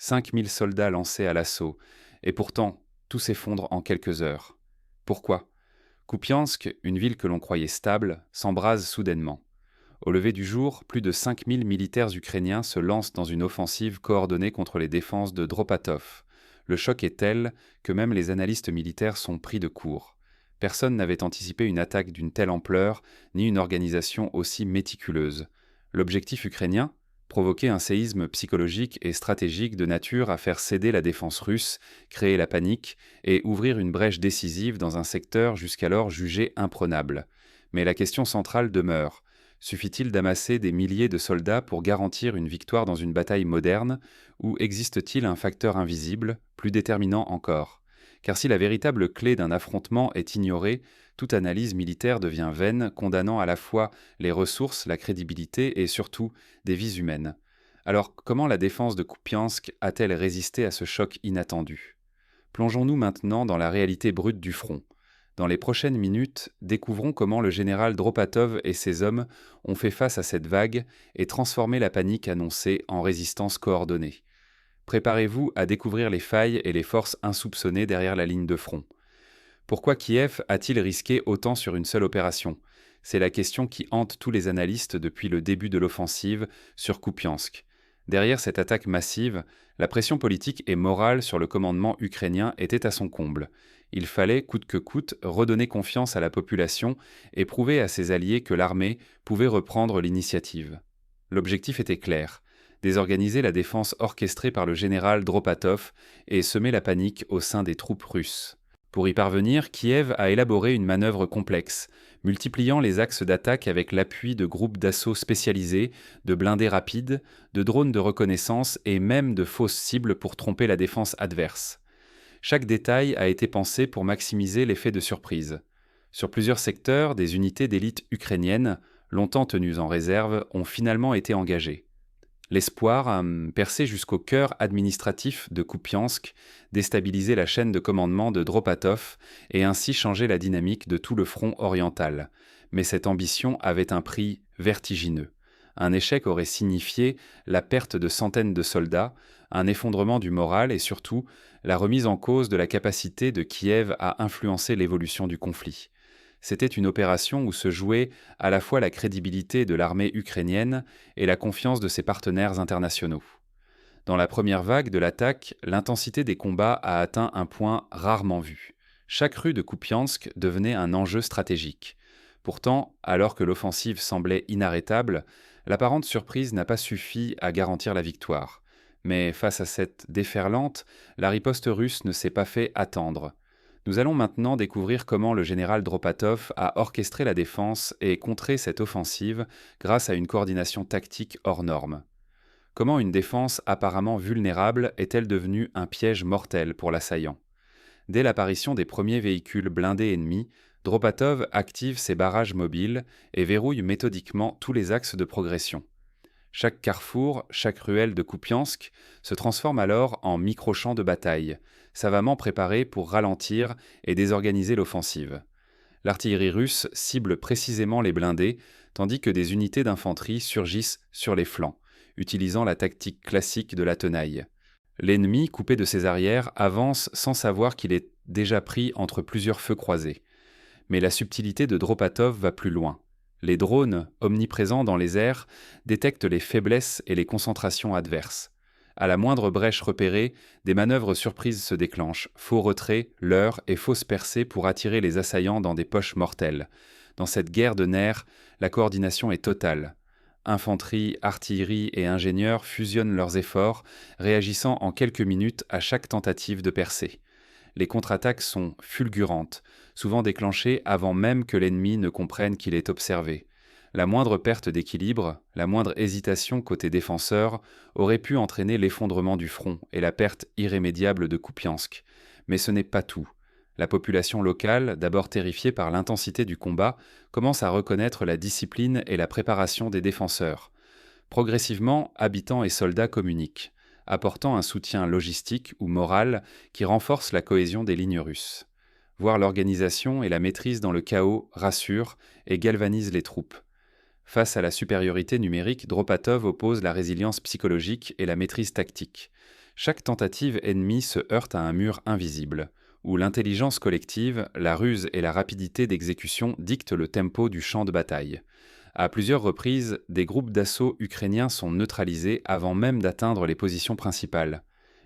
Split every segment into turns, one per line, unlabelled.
5000 soldats lancés à l'assaut, et pourtant, tout s'effondre en quelques heures. Pourquoi? Kupiansk, une ville que l'on croyait stable, s'embrase soudainement. Au lever du jour, plus de 5000 militaires ukrainiens se lancent dans une offensive coordonnée contre les défenses de Dropatov. Le choc est tel que même les analystes militaires sont pris de court. Personne n'avait anticipé une attaque d'une telle ampleur, ni une organisation aussi méticuleuse. L'objectif ukrainien? Provoquer un séisme psychologique et stratégique de nature à faire céder la défense russe, créer la panique et ouvrir une brèche décisive dans un secteur jusqu'alors jugé imprenable. Mais la question centrale demeure. Suffit-il d'amasser des milliers de soldats pour garantir une victoire dans une bataille moderne, ou existe-t-il un facteur invisible, plus déterminant encore? Car si la véritable clé d'un affrontement est ignorée, toute analyse militaire devient vaine, condamnant à la fois les ressources, la crédibilité et surtout des vies humaines. Alors, comment la défense de Kupiansk a-t-elle résisté à ce choc inattendu? Plongeons-nous maintenant dans la réalité brute du front. Dans les prochaines minutes, découvrons comment le général Dropatov et ses hommes ont fait face à cette vague et transformé la panique annoncée en résistance coordonnée. Préparez-vous à découvrir les failles et les forces insoupçonnées derrière la ligne de front. Pourquoi Kiev a-t-il risqué autant sur une seule opération? C'est la question qui hante tous les analystes depuis le début de l'offensive sur Kupiansk. Derrière cette attaque massive, la pression politique et morale sur le commandement ukrainien était à son comble. Il fallait, coûte que coûte, redonner confiance à la population et prouver à ses alliés que l'armée pouvait reprendre l'initiative. L'objectif était clair: désorganiser la défense orchestrée par le général Dropatov et semer la panique au sein des troupes russes. Pour y parvenir, Kiev a élaboré une manœuvre complexe, multipliant les axes d'attaque avec l'appui de groupes d'assaut spécialisés, de blindés rapides, de drones de reconnaissance et même de fausses cibles pour tromper la défense adverse. Chaque détail a été pensé pour maximiser l'effet de surprise. Sur plusieurs secteurs, des unités d'élite ukrainiennes, longtemps tenues en réserve, ont finalement été engagées. L'espoir a percé jusqu'au cœur administratif de Kupiansk, déstabilisé la chaîne de commandement de Dropatov et ainsi changé la dynamique de tout le front oriental. Mais cette ambition avait un prix vertigineux. Un échec aurait signifié la perte de centaines de soldats, un effondrement du moral et surtout la remise en cause de la capacité de Kiev à influencer l'évolution du conflit. C'était une opération où se jouait à la fois la crédibilité de l'armée ukrainienne et la confiance de ses partenaires internationaux. Dans la première vague de l'attaque, l'intensité des combats a atteint un point rarement vu. Chaque rue de Kupiansk devenait un enjeu stratégique. Pourtant, alors que l'offensive semblait inarrêtable, l'apparente surprise n'a pas suffi à garantir la victoire. Mais face à cette déferlante, la riposte russe ne s'est pas fait attendre. Nous allons maintenant découvrir comment le général Dropatov a orchestré la défense et contré cette offensive grâce à une coordination tactique hors norme. Comment une défense apparemment vulnérable est-elle devenue un piège mortel pour l'assaillant? Dès l'apparition des premiers véhicules blindés ennemis, Dropatov active ses barrages mobiles et verrouille méthodiquement tous les axes de progression. Chaque carrefour, chaque ruelle de Kupiansk se transforme alors en micro-champ de bataille, savamment préparé pour ralentir et désorganiser l'offensive. L'artillerie russe cible précisément les blindés, tandis que des unités d'infanterie surgissent sur les flancs, utilisant la tactique classique de la tenaille. L'ennemi, coupé de ses arrières, avance sans savoir qu'il est déjà pris entre plusieurs feux croisés. Mais la subtilité de Dropatov va plus loin. Les drones, omniprésents dans les airs, détectent les faiblesses et les concentrations adverses. À la moindre brèche repérée, des manœuvres surprises se déclenchent, faux retraits, leurres et fausses percées pour attirer les assaillants dans des poches mortelles. Dans cette guerre de nerfs, la coordination est totale. Infanterie, artillerie et ingénieurs fusionnent leurs efforts, réagissant en quelques minutes à chaque tentative de percée. Les contre-attaques sont fulgurantes, souvent déclenchées avant même que l'ennemi ne comprenne qu'il est observé. La moindre perte d'équilibre, la moindre hésitation côté défenseur aurait pu entraîner l'effondrement du front et la perte irrémédiable de Kupiansk. Mais ce n'est pas tout. La population locale, d'abord terrifiée par l'intensité du combat, commence à reconnaître la discipline et la préparation des défenseurs. Progressivement, habitants et soldats communiquent, apportant un soutien logistique ou moral qui renforce la cohésion des lignes russes. Voir l'organisation et la maîtrise dans le chaos rassure et galvanise les troupes. Face à la supériorité numérique, Dropatov oppose la résilience psychologique et la maîtrise tactique. Chaque tentative ennemie se heurte à un mur invisible, où l'intelligence collective, la ruse et la rapidité d'exécution dictent le tempo du champ de bataille. À plusieurs reprises, des groupes d'assaut ukrainiens sont neutralisés avant même d'atteindre les positions principales.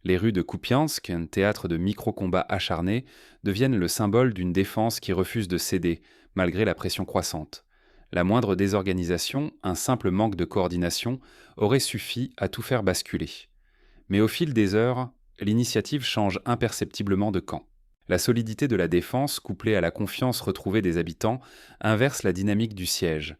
Les rues de Kupiansk, un théâtre de micro-combats acharnés, deviennent le symbole d'une défense qui refuse de céder, malgré la pression croissante. La moindre désorganisation, un simple manque de coordination, aurait suffi à tout faire basculer. Mais au fil des heures, l'initiative change imperceptiblement de camp. La solidité de la défense, couplée à la confiance retrouvée des habitants, inverse la dynamique du siège.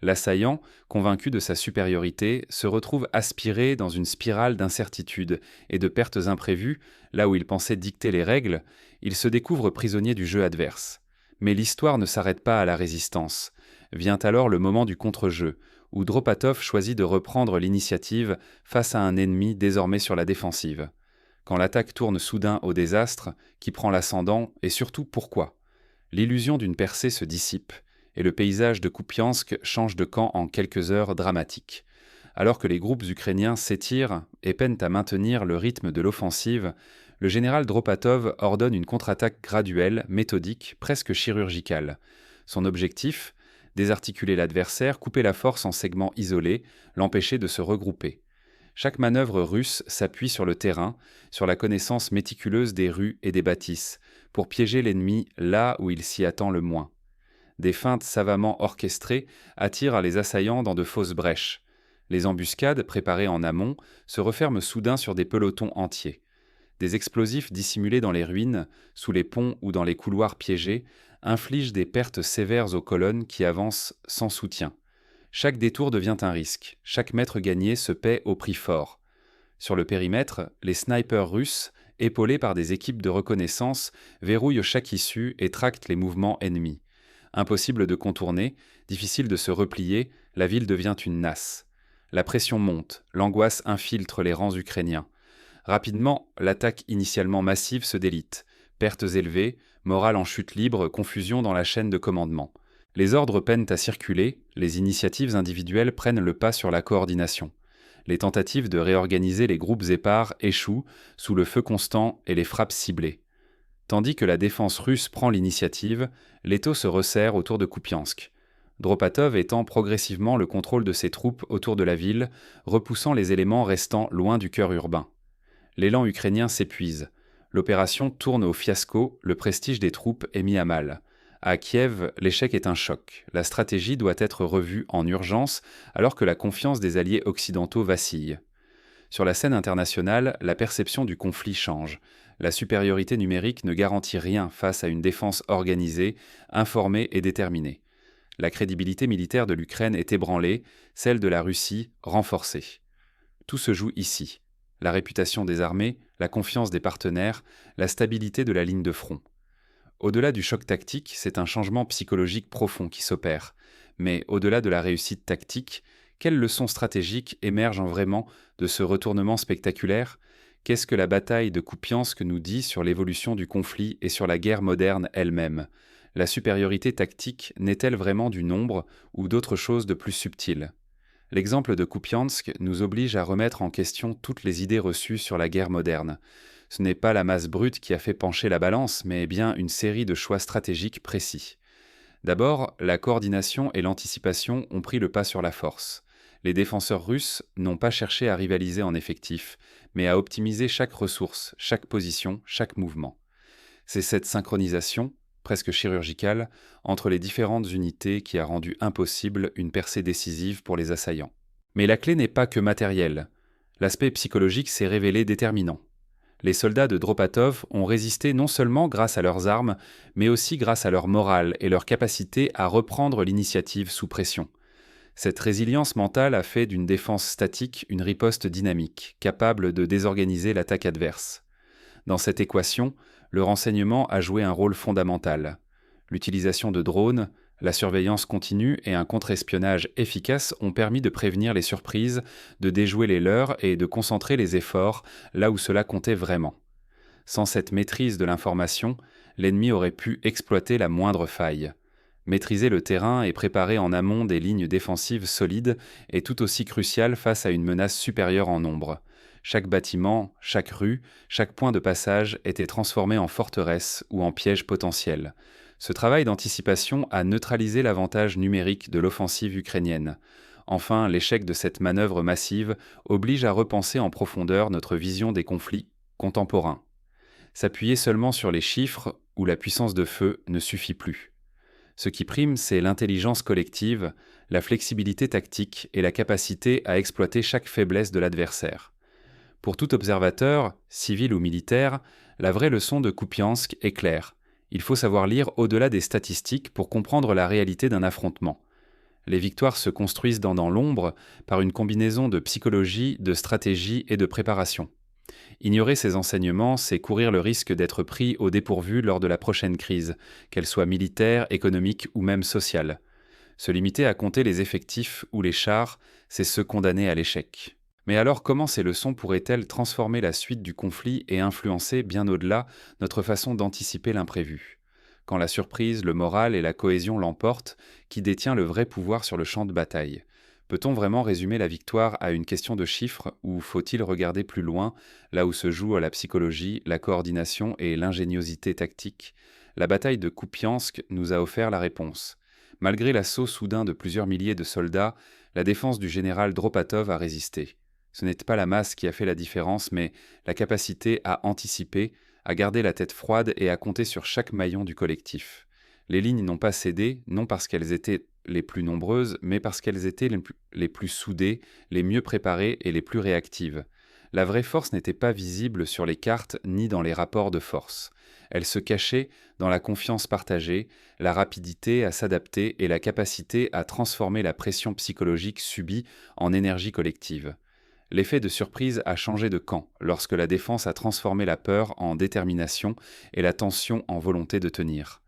L'assaillant, convaincu de sa supériorité, se retrouve aspiré dans une spirale d'incertitude et de pertes imprévues, là où il pensait dicter les règles, il se découvre prisonnier du jeu adverse. Mais l'histoire ne s'arrête pas à la résistance. Vient alors le moment du contre-jeu, où Dropatov choisit de reprendre l'initiative face à un ennemi désormais sur la défensive. Quand l'attaque tourne soudain au désastre, qui prend l'ascendant, et surtout pourquoi? L'illusion d'une percée se dissipe, et le paysage de Kupiansk change de camp en quelques heures dramatiques. Alors que les groupes ukrainiens s'étirent et peinent à maintenir le rythme de l'offensive, le général Dropatov ordonne une contre-attaque graduelle, méthodique, presque chirurgicale. Son objectif? Désarticuler l'adversaire, couper la force en segments isolés, l'empêcher de se regrouper. Chaque manœuvre russe s'appuie sur le terrain, sur la connaissance méticuleuse des rues et des bâtisses, pour piéger l'ennemi là où il s'y attend le moins. Des feintes savamment orchestrées attirent les assaillants dans de fausses brèches. Les embuscades, préparées en amont, se referment soudain sur des pelotons entiers. Des explosifs dissimulés dans les ruines, sous les ponts ou dans les couloirs piégés, infligent des pertes sévères aux colonnes qui avancent sans soutien. Chaque détour devient un risque, chaque mètre gagné se paie au prix fort. Sur le périmètre, les snipers russes, épaulés par des équipes de reconnaissance, verrouillent chaque issue et tractent les mouvements ennemis. Impossible de contourner, difficile de se replier, la ville devient une nasse. La pression monte, l'angoisse infiltre les rangs ukrainiens. Rapidement, l'attaque initialement massive se délite. Pertes élevées, morale en chute libre, confusion dans la chaîne de commandement. Les ordres peinent à circuler, les initiatives individuelles prennent le pas sur la coordination. Les tentatives de réorganiser les groupes épars échouent sous le feu constant et les frappes ciblées. Tandis que la défense russe prend l'initiative, l'étau se resserre autour de Kupiansk. Dropatov étend progressivement le contrôle de ses troupes autour de la ville, repoussant les éléments restant loin du cœur urbain. L'élan ukrainien s'épuise. L'opération tourne au fiasco, le prestige des troupes est mis à mal. À Kiev, l'échec est un choc. La stratégie doit être revue en urgence alors que la confiance des alliés occidentaux vacille. Sur la scène internationale, la perception du conflit change. La supériorité numérique ne garantit rien face à une défense organisée, informée et déterminée. La crédibilité militaire de l'Ukraine est ébranlée, celle de la Russie renforcée. Tout se joue ici. La réputation des armées, la confiance des partenaires, la stabilité de la ligne de front. Au-delà du choc tactique, c'est un changement psychologique profond qui s'opère. Mais au-delà de la réussite tactique, quelles leçons stratégiques émergent vraiment de ce retournement spectaculaire? Qu'est-ce que la bataille de Kupiansk nous dit sur l'évolution du conflit et sur la guerre moderne elle-même? La supériorité tactique n'est-elle vraiment du nombre ou d'autre chose de plus subtil? L'exemple de Kupiansk nous oblige à remettre en question toutes les idées reçues sur la guerre moderne. Ce n'est pas la masse brute qui a fait pencher la balance, mais bien une série de choix stratégiques précis. D'abord, la coordination et l'anticipation ont pris le pas sur la force. Les défenseurs russes n'ont pas cherché à rivaliser en effectif, mais à optimiser chaque ressource, chaque position, chaque mouvement. C'est cette synchronisation, presque chirurgicale, entre les différentes unités qui a rendu impossible une percée décisive pour les assaillants. Mais la clé n'est pas que matérielle. L'aspect psychologique s'est révélé déterminant. Les soldats de Dropatov ont résisté non seulement grâce à leurs armes, mais aussi grâce à leur morale et leur capacité à reprendre l'initiative sous pression. Cette résilience mentale a fait d'une défense statique une riposte dynamique, capable de désorganiser l'attaque adverse. Dans cette équation, le renseignement a joué un rôle fondamental. L'utilisation de drones, la surveillance continue et un contre-espionnage efficace ont permis de prévenir les surprises, de déjouer les leurs et de concentrer les efforts là où cela comptait vraiment. Sans cette maîtrise de l'information, l'ennemi aurait pu exploiter la moindre faille. Maîtriser le terrain et préparer en amont des lignes défensives solides est tout aussi crucial face à une menace supérieure en nombre. Chaque bâtiment, chaque rue, chaque point de passage était transformé en forteresse ou en piège potentiel. Ce travail d'anticipation a neutralisé l'avantage numérique de l'offensive ukrainienne. Enfin, l'échec de cette manœuvre massive oblige à repenser en profondeur notre vision des conflits contemporains. S'appuyer seulement sur les chiffres ou la puissance de feu ne suffit plus. Ce qui prime, c'est l'intelligence collective, la flexibilité tactique et la capacité à exploiter chaque faiblesse de l'adversaire. Pour tout observateur, civil ou militaire, la vraie leçon de Kupiansk est claire. Il faut savoir lire au-delà des statistiques pour comprendre la réalité d'un affrontement. Les victoires se construisent dans l'ombre par une combinaison de psychologie, de stratégie et de préparation. Ignorer ces enseignements, c'est courir le risque d'être pris au dépourvu lors de la prochaine crise, qu'elle soit militaire, économique ou même sociale. Se limiter à compter les effectifs ou les chars, c'est se condamner à l'échec. Mais alors comment ces leçons pourraient-elles transformer la suite du conflit et influencer, bien au-delà, notre façon d'anticiper l'imprévu? Quand la surprise, le moral et la cohésion l'emportent, qui détient le vrai pouvoir sur le champ de bataille? Peut-on vraiment résumer la victoire à une question de chiffres ou faut-il regarder plus loin, là où se jouent la psychologie, la coordination et l'ingéniosité tactique? La bataille de Kupiansk nous a offert la réponse. Malgré l'assaut soudain de plusieurs milliers de soldats, la défense du général Dropatov a résisté. Ce n'est pas la masse qui a fait la différence, mais la capacité à anticiper, à garder la tête froide et à compter sur chaque maillon du collectif. Les lignes n'ont pas cédé, non parce qu'elles étaient les plus nombreuses, mais parce qu'elles étaient les plus soudées, les mieux préparées et les plus réactives. La vraie force n'était pas visible sur les cartes ni dans les rapports de force. Elle se cachait dans la confiance partagée, la rapidité à s'adapter et la capacité à transformer la pression psychologique subie en énergie collective. L'effet de surprise a changé de camp lorsque la défense a transformé la peur en détermination et la tension en volonté de tenir.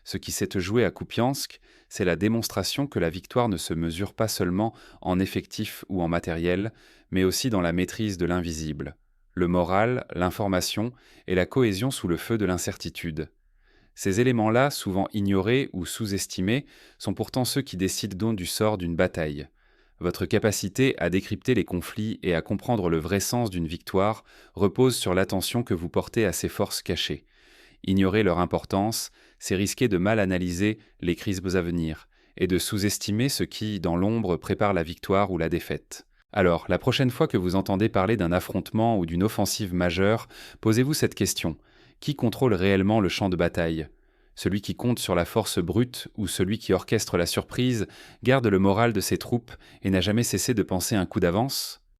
Ce qui s'est joué à Kupiansk, c'est la démonstration que la victoire ne se mesure pas seulement en effectifs ou en matériel, mais aussi dans la maîtrise de l'invisible, le moral, l'information et la cohésion sous le feu de l'incertitude. Ces éléments-là, souvent ignorés ou sous-estimés, sont pourtant ceux qui décident du sort d'une bataille. Votre capacité à décrypter les conflits et à comprendre le vrai sens d'une victoire repose sur l'attention que vous portez à ces forces cachées. Ignorer leur importance, c'est risquer de mal analyser les crises à venir et de sous-estimer ce qui, dans l'ombre, prépare la victoire ou la défaite. Alors, la prochaine fois que vous entendez parler d'un affrontement ou d'une offensive majeure, posez-vous cette question. Qui contrôle réellement le champ de bataille? Celui qui compte sur la force brute ou celui qui orchestre la surprise garde le moral de ses troupes et n'a jamais cessé de penser un coup d'avance?